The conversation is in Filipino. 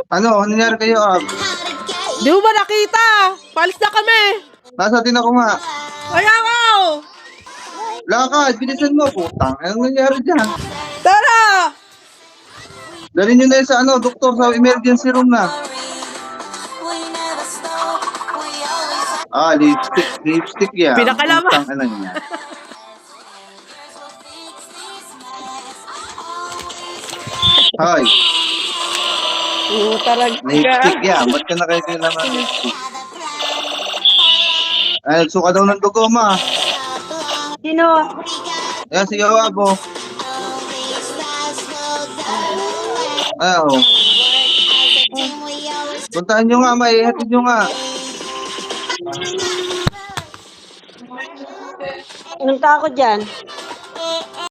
Ano nangyari kayo, Ab? Di mo ba nakita? Palis na kami. Nasa din ako nga. Kaya nga. Lakad, bilisan mo, putang. Anong nangyari dyan? Tara! Dali nyo na yun sa doktor, sa emergency room na. Lipstick yan. Pinakalama. Putang, ano niya. Hoy, Talaga. lipstick yan. Ba't ka na kayo kailangan ng lipstick? Ay, nagsuka daw ng dugo, ma. Sino? Ayan, si Abo. Oh. Puntahan nyo nga, maihatid nyo nga. Anong tako dyan?